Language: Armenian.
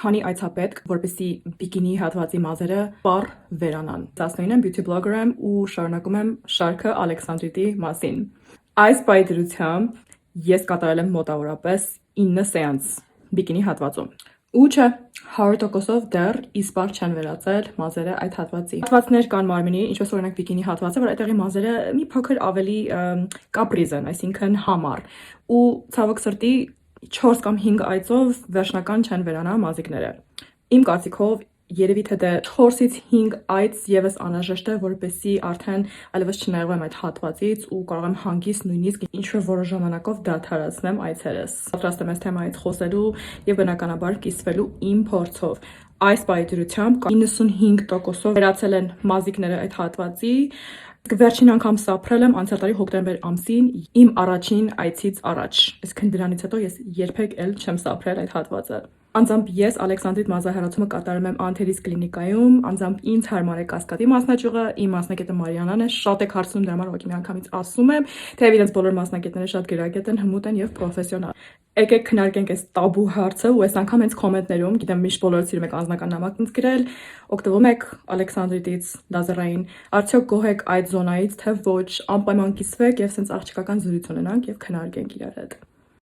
քանի այցա պետք, որպեսզի բիկինի հատվածի մազերը պար վերանան։ 19 եմ beauty blogger եմ ու շարունակում եմ շարքը Ալեքսանդրիտի մասին։ Այս պայծրությամբ ես կատարել եմ մոտավորապես 9 սեանս բիկինի հատվածում։ Ու չէ, 100%-ով դեռ իսպար չեն վերածել մազերը այդ հատվածի։ Հատվածներ կան մարմնի, ինչպես օրինակ բիկինի հատվածը, որ այդտեղի մազերը մի փոքր ավելի կապրիզ են, այսինքն համառ։ Ու ցավոք սրտի 4 կամ 5 այծով վերջնական չեն վերանա մազիկները։ Իմ կարծիքով երևի թե դե 4-ից 5 այց եւս անհրաժեշտ է, որպեսզի արդեն այլևս չնայվեմ այդ հատվածից ու կարող եմ հանգիստ նույնիսկ ինչ-որ որոշ ժամանակով դադարեցնեմ այցերս։ Պատրաստ եմ այս թեմայից խոսելու եւ բնականաբար կիսվելու իմ փորձով։ Այս պայծրությամբ 95%-ով վերացել են մազիկները այդ հատվածի։ Վերջին անգամ սափրել եմ անցյալ տարի հոկտեմբեր ամսին իմ առաջին այցից առաջ։ Այսինքն դրանից հետո ես երբեք էլ չեմ սափրել այդ հատվածը։ Անձամբ ես Ալեքսանդրիտ մազահեռացումը կատարում եմ Անթերիս կլինիկայում, անձամբ ինձ հարմար է Կասկադի մասնաճյուղը, իմ մասնագետը Մարիանան է, շատ եք հարցնում դրա համար ուղղակի միանգամից ասում եմ, թեև իրենց բոլոր մասնագետները շատ գրագետ են, հմուտ են եւ պրոֆեսիոնալ։ Եկեք քննարկենք այս տաբու հարցը ու այս անգամ հենց կոմենտներում, գիտեմ միշտ բոլորը սիրում եք անձնական նամակ ինձ գրել, օգտվում եք Ալեքսանդրիտից լազերային, արդյոք գոհ եք այդ զոնայից, թե ոչ, անպայման կիսվեք եւ սենց աղջիկական զրույց ունենանք եւ քննարկենք իրար հետ։